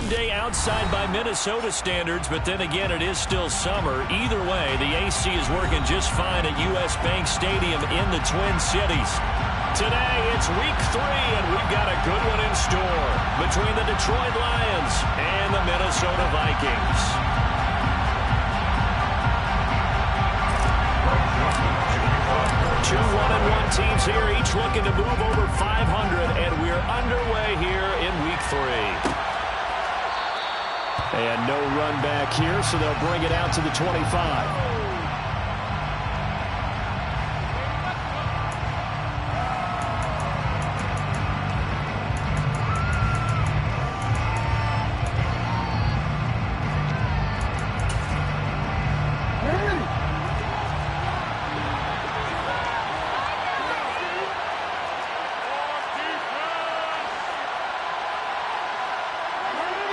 warm day outside by Minnesota standards, but then again, it is still summer. Either way, the AC is working just fine at U.S. Bank Stadium in the Twin Cities. Today, it's week 3, and we've got a good one in store between the Detroit Lions and the Minnesota Vikings. Two 1-1 teams here, each looking to move over 500, and we're underway here in week 3. And no run back here, so they'll bring it out to the 25.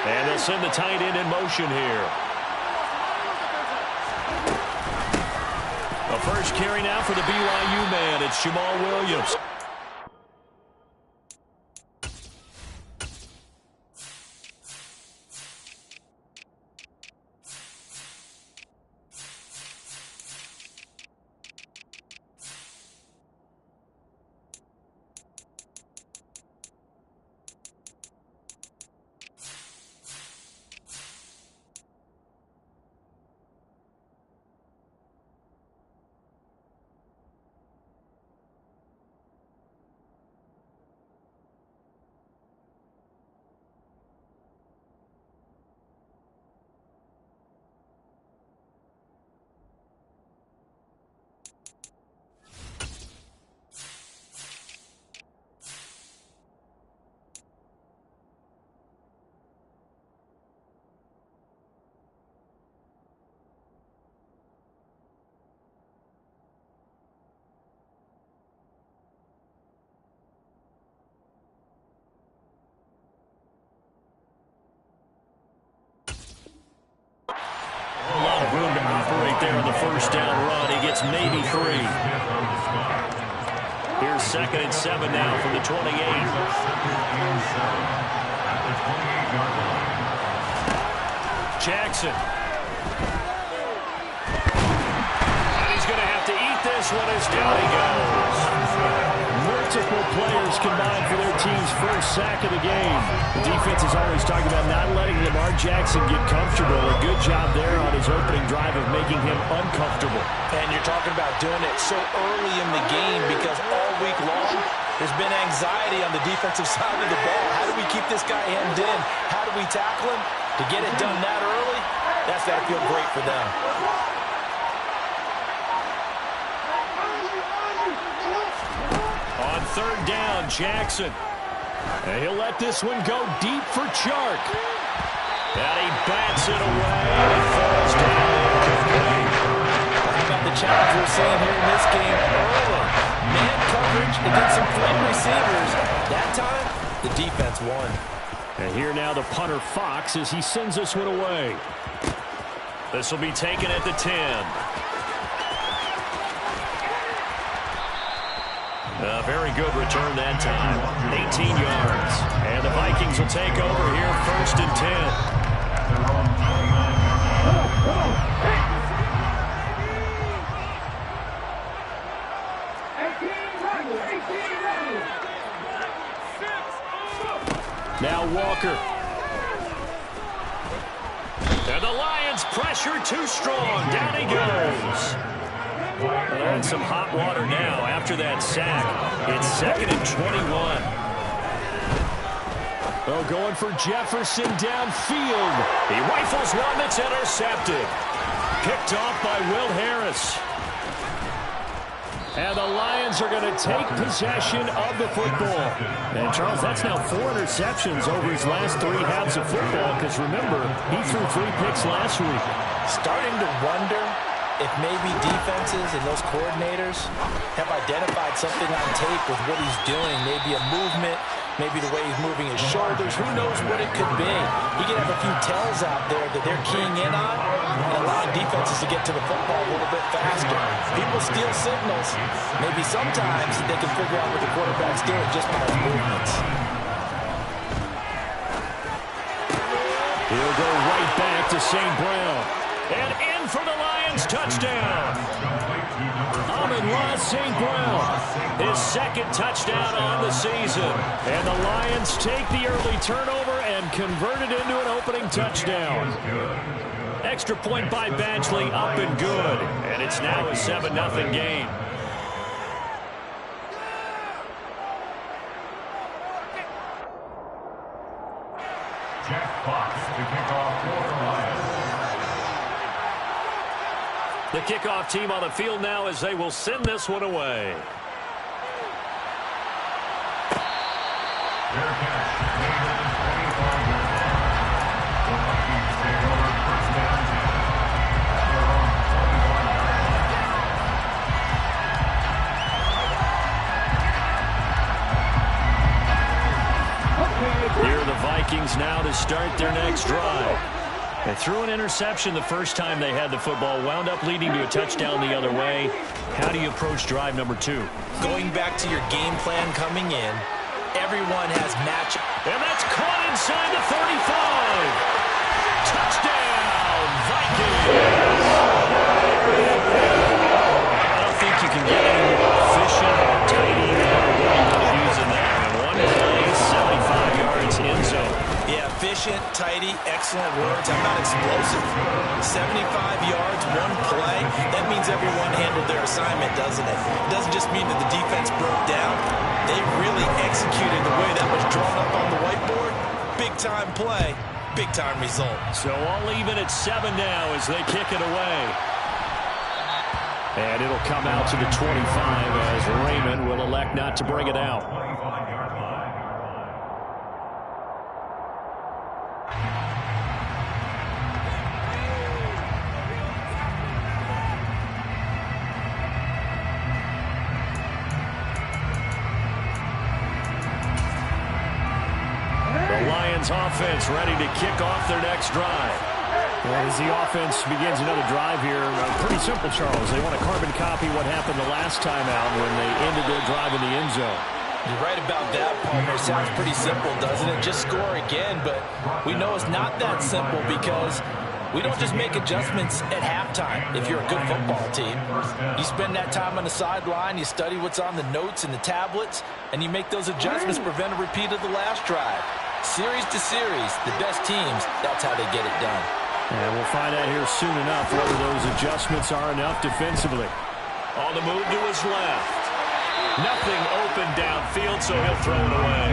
And they'll send the tight end in motion here. A first carry now for the BYU man. It's Jamal Williams. Room to operate there on the first down run. He gets maybe 3. Here's 2nd and 7 now from the 28. Jackson. And he's going to have to eat this one as down he goes. Multiple players combined for their team's first sack of the game. The defense is always talking about not letting Lamar Jackson get comfortable. A good job there on his opening drive of making him uncomfortable. And you're talking about doing it so early in the game because all week long there's been anxiety on the defensive side of the ball. How do we keep this guy hemmed in? How do we tackle him? To get it done that early, that's got to feel great for them. On 3rd down, Jackson. And he'll let this one go deep for Chark. And he bats it away. And it falls down incomplete. How about the challenge we're seeing here in this game early? Man coverage against some fleet receivers. That time, the defense won. And here now the punter Fox as he sends this one away. This will be taken at the 10. A very good return that time. 18 yards. And the Vikings will take over here 1st and 10. Now Walker. And the Lions pressure too strong. Down he goes. And some hot water now after that sack. It's 2nd and 21. Oh, going for Jefferson downfield. He rifles one that's intercepted. Picked off by Will Harris. And the Lions are going to take possession of the football. And, Charles, that's now 4 interceptions over his last 3 halves of football. Because, remember, he threw 3 picks last week. Starting to wonder if maybe defenses and those coordinators have identified something on tape with what he's doing. Maybe a movement, maybe the way he's moving his shoulders. Who knows what it could be? He could have a few tells out there that they're keying in on and allowing defenses to get to the football a little bit faster. People steal signals. Maybe sometimes they can figure out what the quarterback's doing just by his movements. He'll go right back to St. Brown. And in for the Lions touchdown. Amon-Ra St. Brown, his second touchdown on the season. And the Lions take the early turnover and convert it into an opening touchdown. Extra point by Badgley, up and good. And it's now a 7-0 game. Jack Fox to kick off for the Lions. The kickoff team on the field now as they will send this one away. Fair catch. The Vikings take over first down 10. Here are the Vikings now to start their next drive. They threw an interception the first time they had the football, wound up leading to a touchdown the other way. How do you approach drive number 2? Going back to your game plan coming in, everyone has match. And that's caught inside the 35. Touchdown, Vikings. I don't think you can get any more efficient or tidy than what we're going to use in that. And one play, 75 yards in zone. Yeah, efficient, tidy, excellent words. How about explosive? 75 yards, one play. That means everyone handled their assignment, doesn't it? It doesn't just mean that the defense broke down. They really executed the way that was drawn up on the whiteboard. Big-time play, big-time result. So all even at 7 now as they kick it away. And it'll come out to the 25 as Raymond will elect not to bring it out. The Lions offense ready to kick off their next drive. Well, as the offense begins another drive here, pretty simple, Charles. They want to carbon copy what happened the last time out when they ended their drive in the end zone. You're right about that, Palmer. Sounds pretty simple, doesn't it? Just score again, but we know it's not that simple because we don't just make adjustments at halftime if you're a good football team. You spend that time on the sideline, you study what's on the notes and the tablets, and you make those adjustments to prevent a repeat of the last drive. Series to series, the best teams, that's how they get it done. And we'll find out here soon enough whether those adjustments are enough defensively. On the move to his left. Nothing open downfield, so he'll throw it away.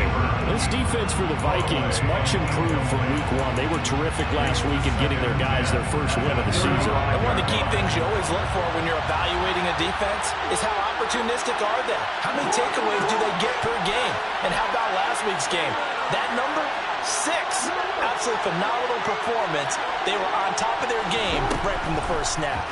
This defense for the Vikings, much improved from week 1. They were terrific last week in getting their guys their first win of the season. And one of the key things you always look for when you're evaluating a defense is how opportunistic are they? How many takeaways do they get per game? And how about last week's game? That number, 6. Absolutely phenomenal performance. They were on top of their game right from the first snap.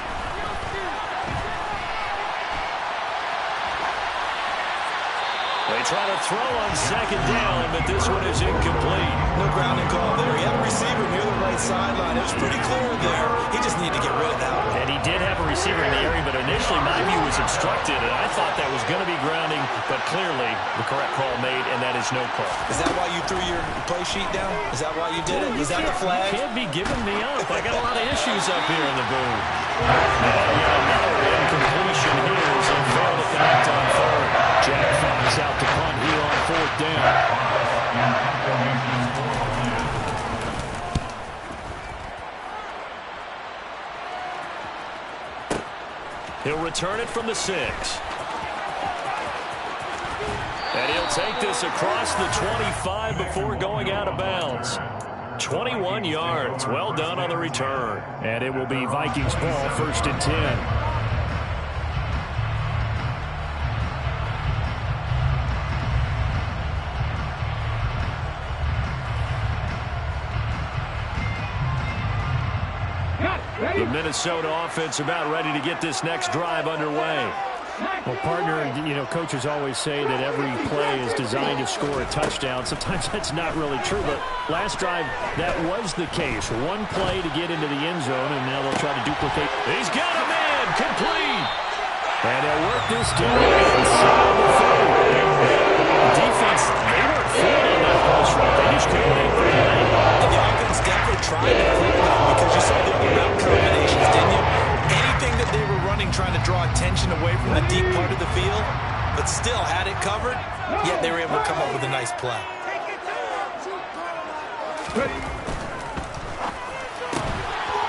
They try to throw on second down, but this one is incomplete. No grounding call there. He had a receiver near the right sideline. It was pretty clear there. He just needed to get rid of that one. And he did have a receiver in the area, but initially my view was obstructed, and I thought that was going to be grounding, but clearly the correct call made, and that is no call. Is that why you threw your play sheet down? Is that why you did it? Was that the flag? You can't be giving me up. I got a lot of issues up here in the booth. Another incompletion here as they fail to connect on third. Jack Fox out to punt here on fourth down. He'll return it from the 6. And he'll take this across the 25 before going out of bounds. 21 yards. Well done on the return. And it will be Vikings ball, 1st and 10. The Minnesota offense about ready to get this next drive underway. Well, partner, coaches always say that every play is designed to score a touchdown. Sometimes that's not really true, but last drive, that was the case. One play to get into the end zone, and now they'll try to duplicate. He's got a man, complete. And they'll work this down inside the 30. Defense, they weren't fooled on that post route. They just couldn't make the play. The offense definitely tried to cripple them because you saw the other route combinations, didn't you? Anything that they were running trying to draw attention away from the deep part of the field, but still had it covered, yet they were able to come up with a nice play.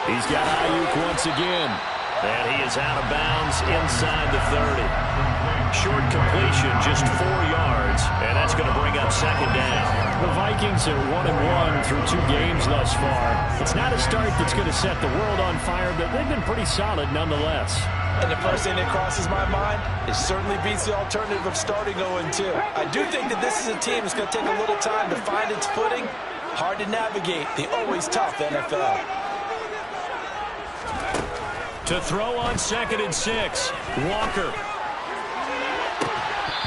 He's got Ayuk once again. And he is out of bounds inside the 30. Short completion, just 4 yards, and that's going to bring up second down. The Vikings are 1-1 through 2 games thus far. It's not a start that's going to set the world on fire, but they've been pretty solid nonetheless. And the first thing that crosses my mind, it certainly beats the alternative of starting 0-2. I do think that this is a team that's going to take a little time to find its footing. Hard to navigate the always tough NFL. To throw on 2nd and 6, Walker.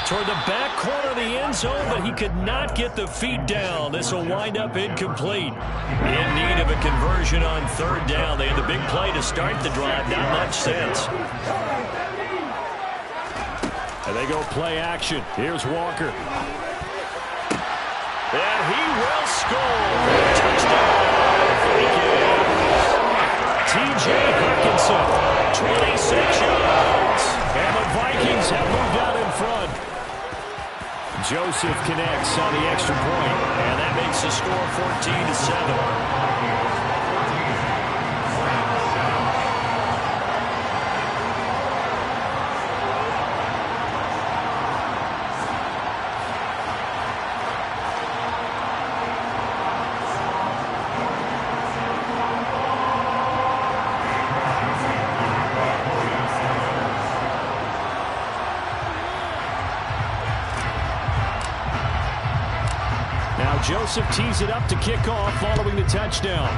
Toward the back corner of the end zone, but he could not get the feet down. This will wind up incomplete. In need of a conversion on 3rd down. They had the big play to start the drive. Not much sense. And they go play action. Here's Walker. And he will score. Touchdown, Vikings. T.J. Hawkinson, 26 yards. And the Vikings have moved out in front. Joseph connects on the extra point, and that makes the score 14-7. Joseph tees it up to kick off following the touchdown.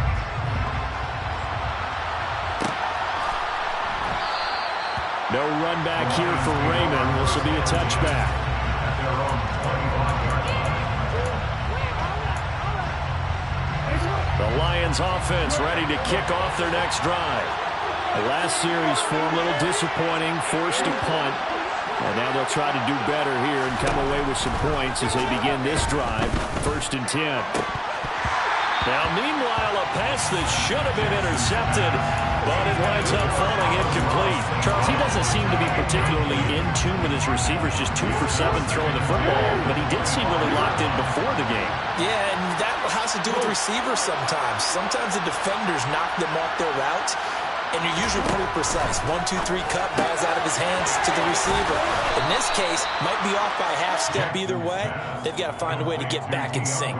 No run back here for Raymond. This will be a touchback. The Lions offense ready to kick off their next drive. The last series for a little disappointing, forced a punt. And now they'll try to do better here and come away with some points as they begin this drive. 1st and 10. Now, meanwhile, a pass that should have been intercepted, but it winds up falling incomplete. Charles, he doesn't seem to be particularly in tune with his receivers, just 2 for 7 throwing the football, but he did seem really locked in before the game. Yeah, and that has to do with receivers sometimes. Sometimes the defenders knock them off their routes, and you're usually pretty precise. 1, 2, 3 cut, ball's out of his hands to the receiver. In this case, might be off by a half step either way. They've got to find a way to get back in sync.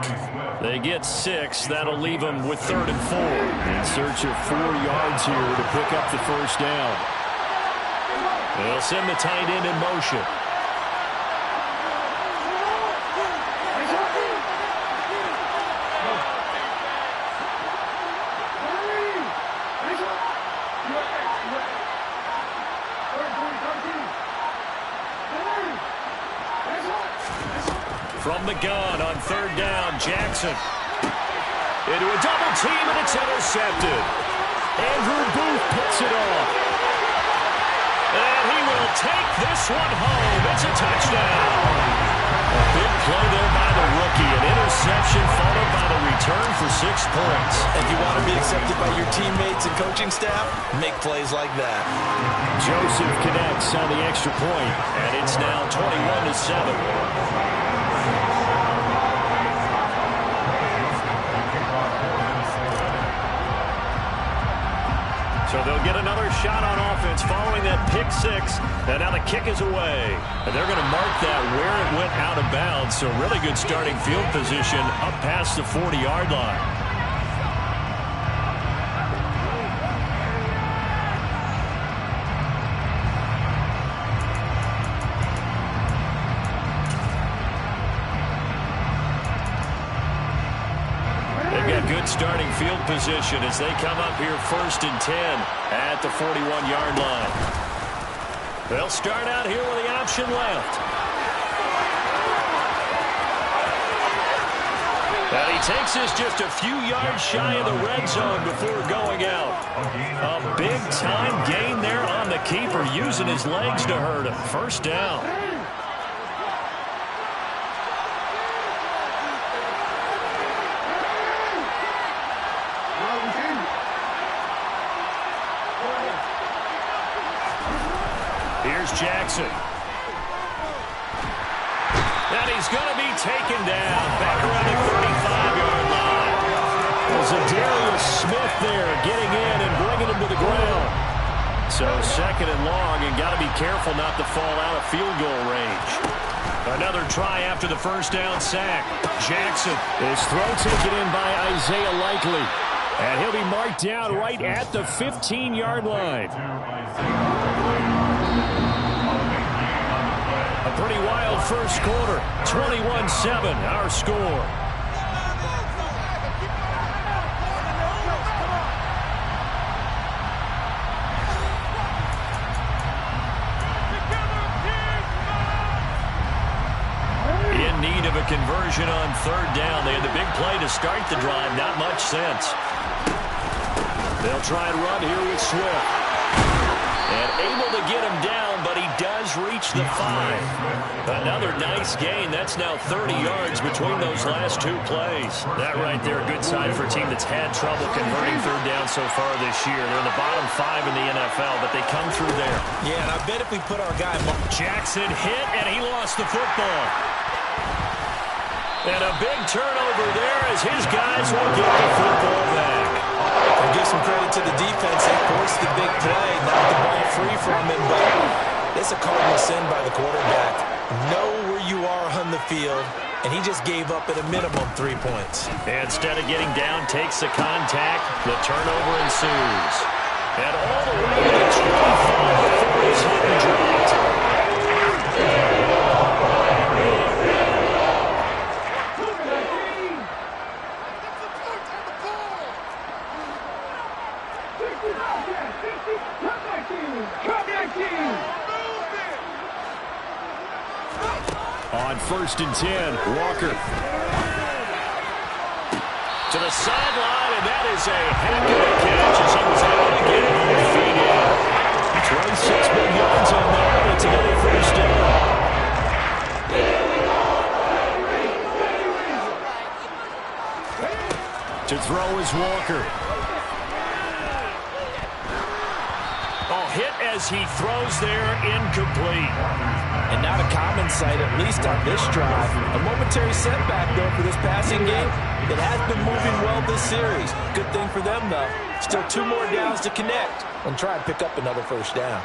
They get 6. That'll leave them with 3rd and 4. In search of 4 yards here to pick up the 1st down. They'll send the tight end in motion. From the gun on 3rd down, Jackson. Into a double team, and it's intercepted. Andrew Booth puts it off. And he will take this one home. It's a touchdown. A big play there by the rookie. An interception followed by the return for 6 points. If you want to be accepted by your teammates and coaching staff, make plays like that. Joseph connects on the extra point, and it's now 21-7. So they'll get another shot on offense following that pick 6. And now the kick is away. And they're going to mark that where it went out of bounds. So really good starting field position up past the 40-yard line. Good starting field position as they come up here 1st and 10 at the 41-yard line. They'll start out here with the option left. And he takes this just a few yards shy of the red zone before going out. A big-time gain there on the keeper, using his legs to hurt him. 1st down. Here's Jackson. And he's going to be taken down. Back around the 35-yard line. Zadarius Smith there getting in and bringing him to the ground. So second and long, and got to be careful not to fall out of field goal range. Another try after the first down sack. Jackson. His throw taken in by Isaiah Likely. And he'll be marked down right at the 15-yard line. A pretty wild first quarter. 21-7, our score. In need of a conversion on third down. They had the big play to start the drive. Not much sense. They'll try and run here with Swift. And able to get him down, but he does reach the 5. Another nice gain. That's now 30 yards between those last two plays. That right there, a good sign for a team that's had trouble converting third down so far this year. They're in the bottom 5 in the NFL, but they come through there. Yeah, and I bet if we put our guy... Jackson hit, and he lost the football. And a big turnover there as his guys will get the football back. And give some credit to the defense. They forced the big play, knocked the ball free from him, but it's a cardinal sin by the quarterback. Know where you are on the field, and he just gave up at a minimum 3 points. Instead of getting down, takes the contact. The turnover ensues. And all the way to the 25 before he's hit and dropped. On 1st and 10, Walker. To the sideline, and that is a heck of a catch as he was able to get both feet in. 26 big yards on that, and it's another first down. To throw is Walker. Oh, hit as he throws there, incomplete. And not a common sight, at least on this drive. A momentary setback, though, for this passing game. It has been moving well this series. Good thing for them, though. Still 2 more downs to connect and try and pick up another first down.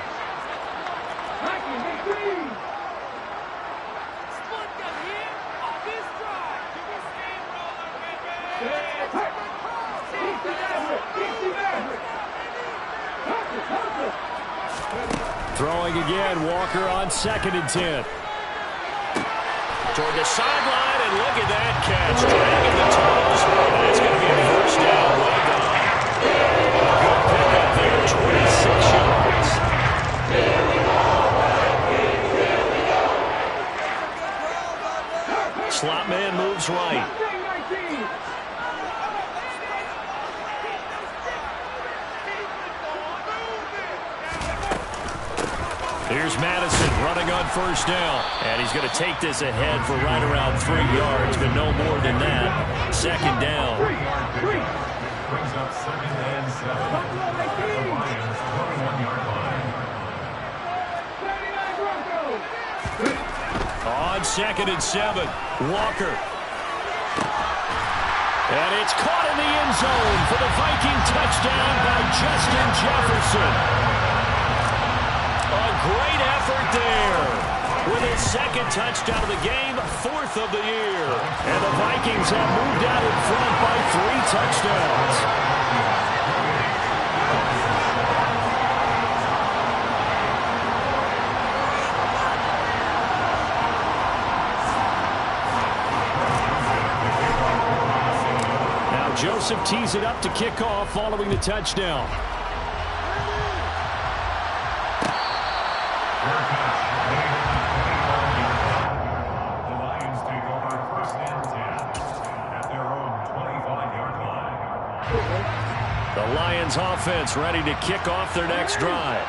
Throwing again, Walker on 2nd and 10. Toward the sideline, and look at that catch. Dragging the toes, and it's going to be a first down. Well done. Good pickup there, 26 yards. Slot man moves right. Here's Madison running on 1st down. And he's going to take this ahead for right around 3 yards, but no more than that. 2nd down. Brings up 2nd and 7. The Lions, 21-yard line. On 2nd and 7, Walker. And it's caught in the end zone for the Viking touchdown by Justin Jefferson. A great effort there. With his 2nd touchdown of the game, 4th of the year. And the Vikings have moved out in front by 3 touchdowns. Now Joseph tees it up to kick off following the touchdown. The Lions offense ready to kick off their next drive.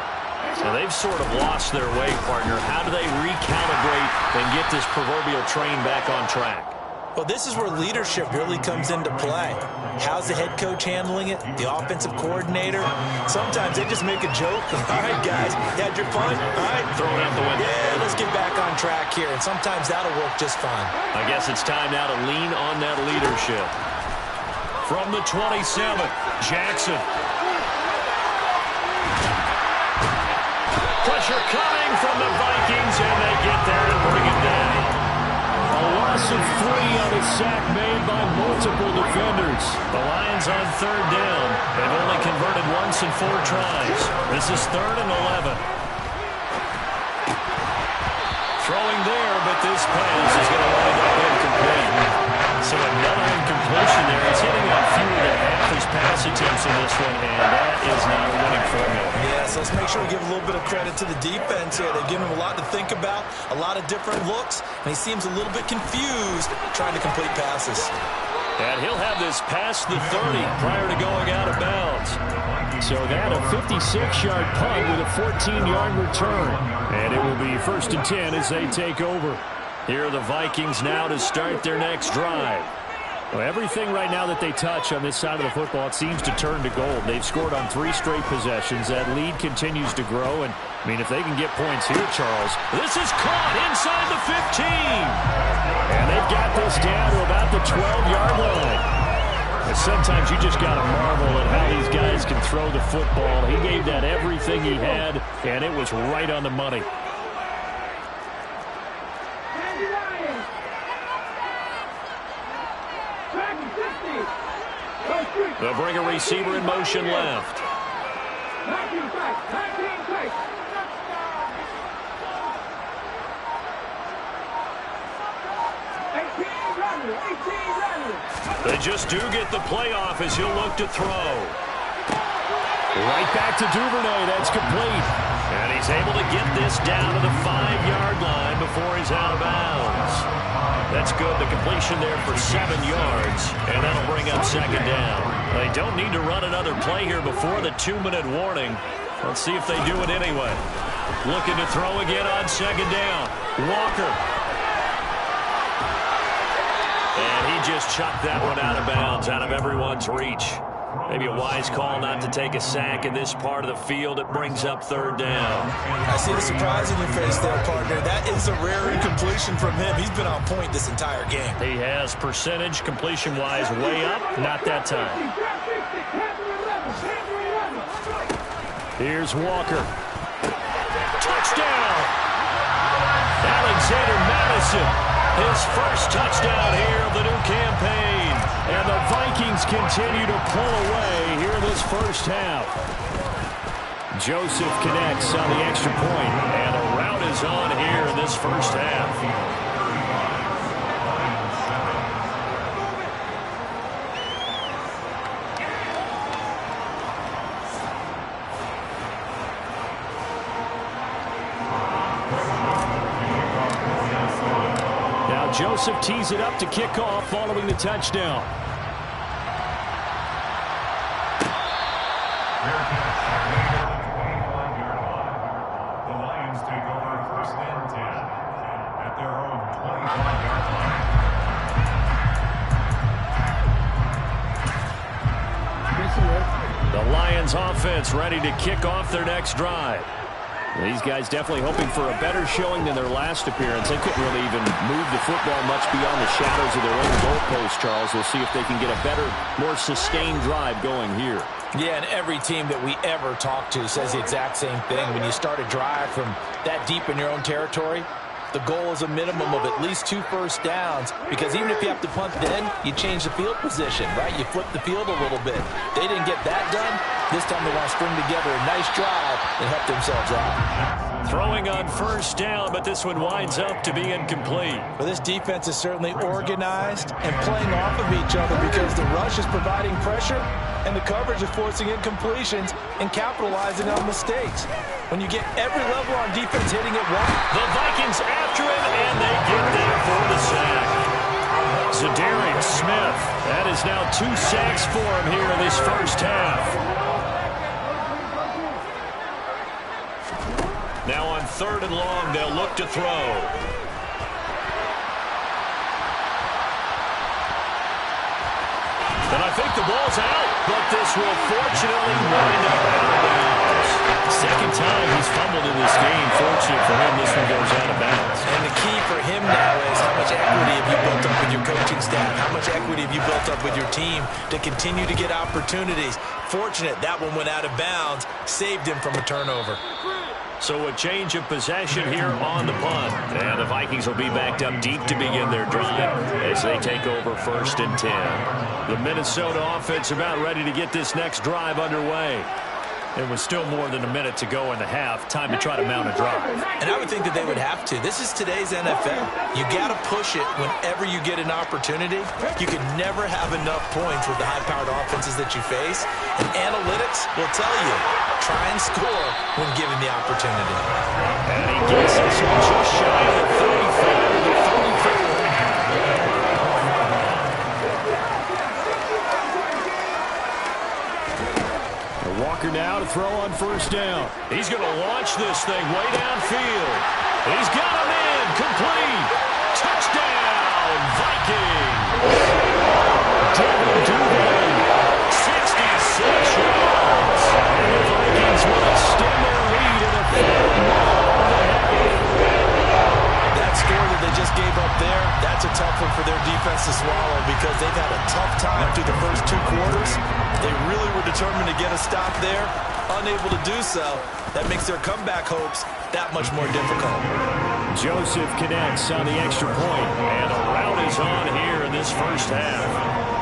So they've sort of lost their way, partner. How do they recalibrate and get this proverbial train back on track? Well, this is where leadership really comes into play. How's the head coach handling it? The offensive coordinator? Sometimes they just make a joke. All right, guys, you had your fun? All right. Throw it out the window. Yeah, let's get back on track here. And sometimes that'll work just fine. I guess it's time now to lean on that leadership. From the 27, Jackson. Pressure coming from the Vikings, and they get there and bring it down. A loss of 3 on a sack made by multiple defenders. The Lions on third down. They've only converted once in 4 tries. This is 3rd and 11. Throwing there, but this pass is going to wind up incomplete. So another incompletion there. It's hitting on fewer than half his pass attempts in this one, and that is not a winning formula. Yeah, so let's make sure we give a little bit of credit to the defense here. They've given him a lot to think about, a lot of different looks, and he seems a little bit confused trying to complete passes. And he'll have this past the 30 prior to going out of bounds. So that a 56-yard punt with a 14-yard return. And it will be 1st and 10 as they take over. Here are the Vikings now to start their next drive. Well, everything right now that they touch on this side of the football, it seems to turn to gold. They've scored on 3 straight possessions. That lead continues to grow. And, I mean, if they can get points here, Charles, this is caught inside the 15. And they've got this down to about the 12-yard line. And sometimes you just got to marvel at how these guys can throw the football. He gave that everything he had, and it was right on the money. They'll bring a receiver in motion left. They just do get the playoff as he'll look to throw. Right back to Duvernay. That's complete. And he's able to get this down to the 5-yard line before he's out of bounds. That's good. The completion there for 7 yards. And that'll bring up 2nd down. They don't need to run another play here before the 2-minute warning. Let's see if they do it anyway. Looking to throw again on 2nd down. Walker. And he just chucked that one out of bounds, out of everyone's reach. Maybe a wise call not to take a sack in this part of the field. It brings up 3rd down. I see the surprise in your face there, partner. That is a rare incompletion from him. He's been on point this entire game. He has percentage completion-wise way up. Not that time. Here's Walker. Touchdown! Alexander Madison. His first touchdown here of the new campaign. And the Vikings continue to pull away here in this first half. Joseph connects on the extra point, and a rout is on here in this first half. Joseph tees it up to kick off following the touchdown. The Lions take over 1st and 10 at their own 25-yard line. The Lions offense ready to kick off their next drive. These guys definitely hoping for a better showing than their last appearance. They couldn't really even move the football much beyond the shadows of their own goalpost, Charles. We'll see if they can get a better, more sustained drive going here. Yeah, and every team that we ever talk to says the exact same thing. When you start a drive from that deep in your own territory, the goal is a minimum of at least 2 first downs, because even if you have to punt then, you change the field position, right? You flip the field a little bit. They didn't get that done. This time they want to string together a nice drive and help themselves out. Throwing on 1st down, but this one winds up to be incomplete. Well, this defense is certainly organized and playing off of each other, because the rush is providing pressure and the coverage is forcing incompletions and capitalizing on mistakes. When you get every level on defense hitting it once. The Vikings after him, and they get there for the sack. Zadarius Smith. That is now 2 sacks for him here in this first half. Now on 3rd and long, they'll look to throw. And I think the ball's out, but this will fortunately wind up out of bounds. Second time he's fumbled in this game. Fortunate for him, this one goes out of bounds. And the key for him now is how much equity have you built up with your coaching staff? How much equity have you built up with your team to continue to get opportunities? Fortunate that one went out of bounds, saved him from a turnover. So a change of possession here on the punt. And the Vikings will be backed up deep to begin their drive as they take over 1st and 10. The Minnesota offense about ready to get this next drive underway. It was still more than a minute to go in the half. Time to try to mount a drive. And I would think that they would have to. This is today's NFL. You got to push it whenever you get an opportunity. You can never have enough points with the high-powered offenses that you face. And analytics will tell you, try and score when given the opportunity. And he gets this one just shy of the 35 to the 34. Walker now to throw on 1st down. He's going to launch this thing way downfield. He's got him in. Complete. Touchdown, Vikings. Devin Duvall, 66 yards. And the Vikings will extend their lead in a 4-1. That score that they just gave up there, that's a tough one for their defense to swallow because they've had a tough time through the first 2 quarters. They really were determined to get a stop there, unable to do so. That makes their comeback hopes that much more difficult. Joseph connects on the extra point, and a rout is on here in this first half.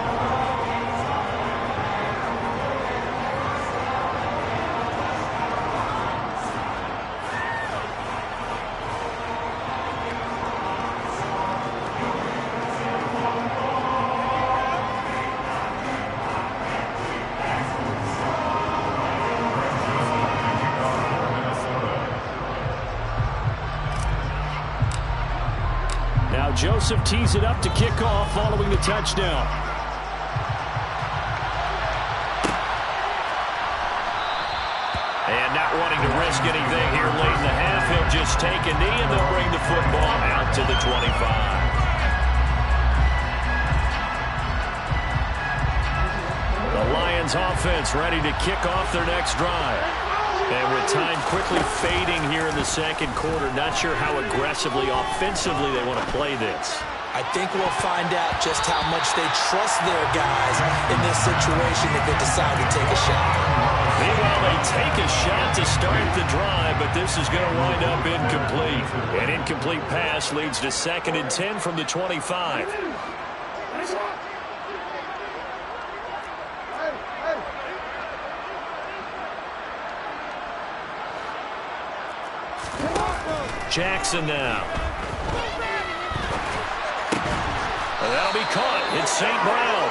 Joseph tees it up to kick off following the touchdown. And not wanting to risk anything here late in the half, he'll just take a knee and they'll bring the football out to the 25. The Lions offense ready to kick off their next drive. And with time quickly fading here in the second quarter, not sure how aggressively, offensively they want to play this. I think we'll find out just how much they trust their guys in this situation if they decide to take a shot. Meanwhile, they take a shot to start the drive, but this is going to wind up incomplete. An incomplete pass leads to 2nd and 10 from the 25. Jackson now. And that'll be caught. It's St. Brown.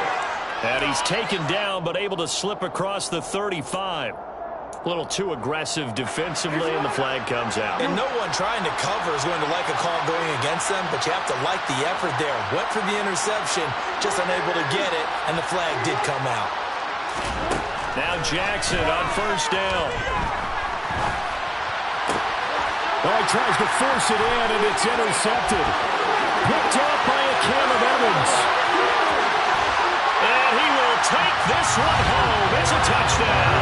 And he's taken down but able to slip across the 35. A little too aggressive defensively, and the flag comes out. And no one trying to cover is going to like a call going against them, but you have to like the effort there. Went for the interception, just unable to get it, and the flag did come out. Now Jackson on 1st down. Oh, he tries to force it in, and it's intercepted. Picked up by a Cam of Evans. And he will take this one home. It's a touchdown.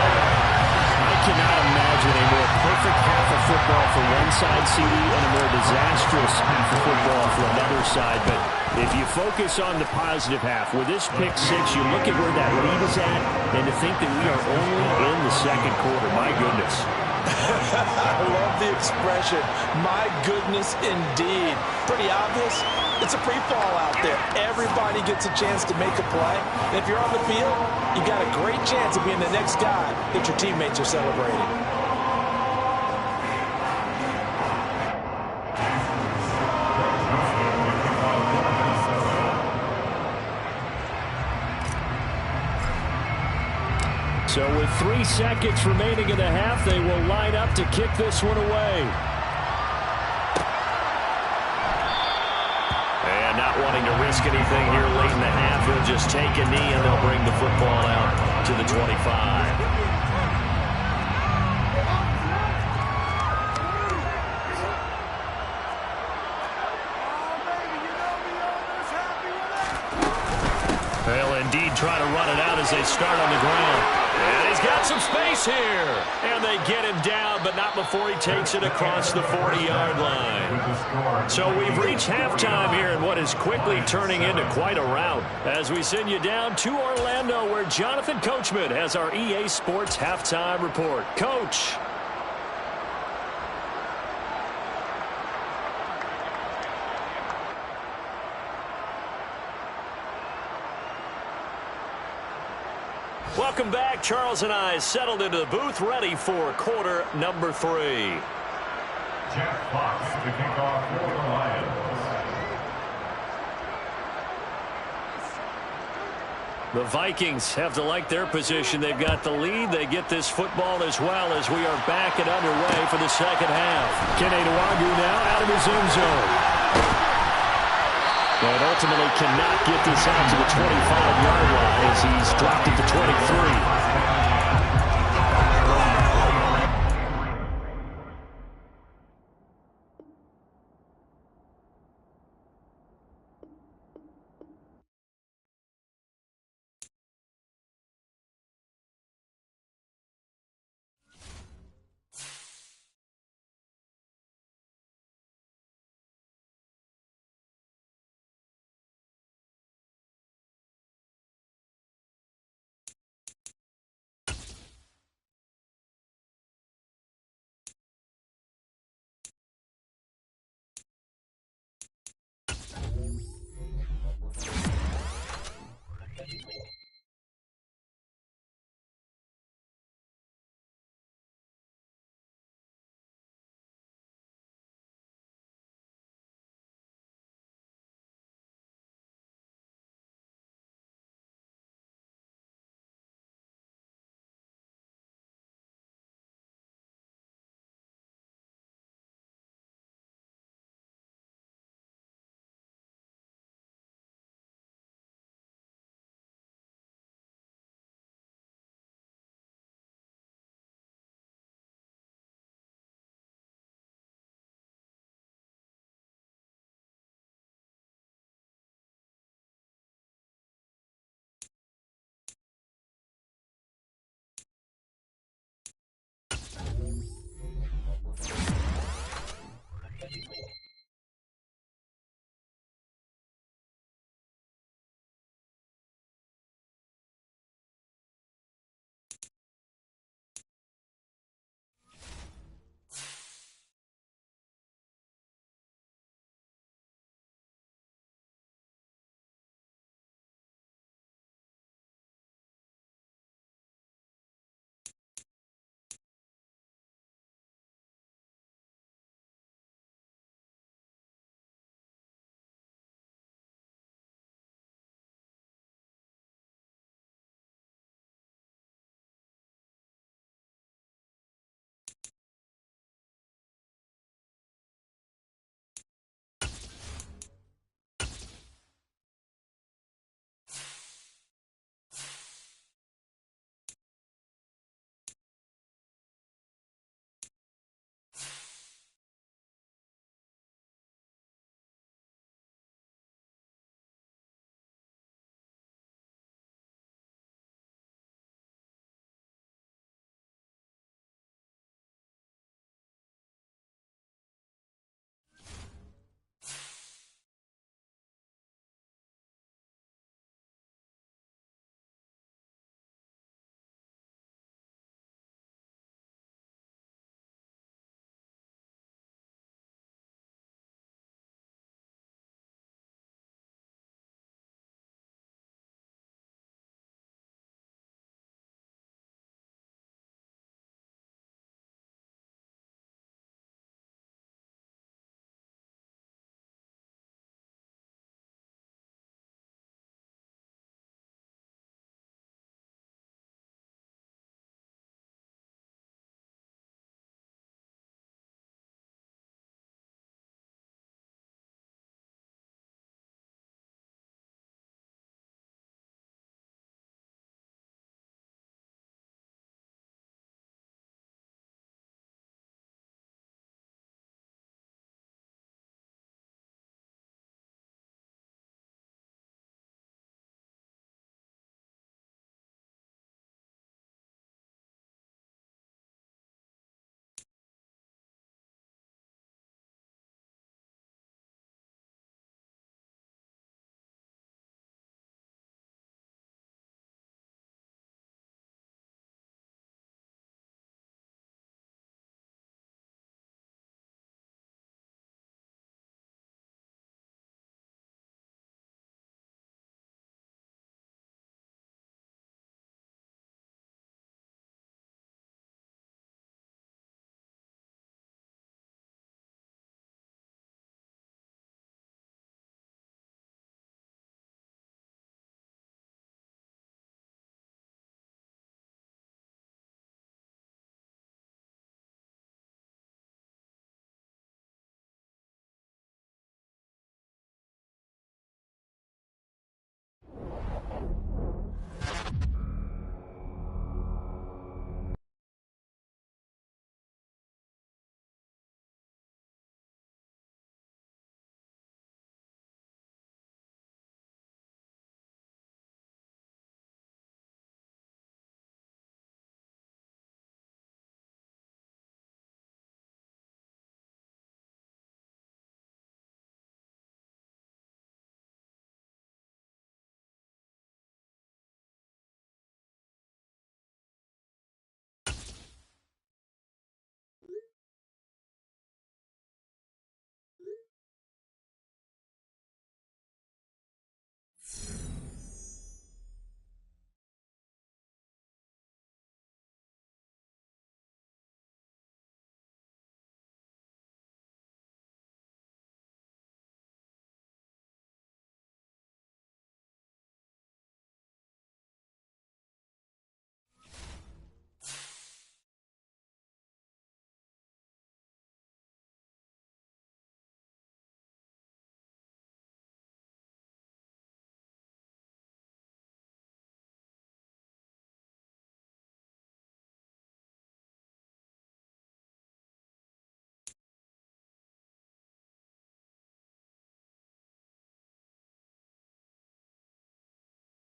I cannot imagine a more perfect half of football for one side, CD, and a more disastrous half of football for another side. But if you focus on the positive half, with this pick 6, you look at where that lead is at, and to think that we are only in the second quarter, my goodness. I love the expression, my goodness indeed. Pretty obvious. It's a free fall out there. Everybody gets a chance to make a play. And if you're on the field, you got a great chance of being the next guy that your teammates are celebrating. So with 3 seconds remaining in the half, they will line up to kick this one away. And not wanting to risk anything here late in the half, he'll just take a knee and they'll bring the football out to the 25. Well, and indeed try to run it out as they start on the ground. And he's got some space here. And they get him down, but not before he takes it across the 40-yard line. So we've reached halftime here in what is quickly turning into quite a rout as we send you down to Orlando where Jonathan Coachman has our EA Sports halftime report. Coach. Welcome back. Charles and I settled into the booth, ready for quarter number 3. Jeff Fox to kick off for the Lions. The Vikings have to like their position. They've got the lead. They get this football as well as we are back and underway for the second half. Kene Nwangwu now out of his end zone. And ultimately cannot get this out to the 25-yard line as he's dropped it to 23.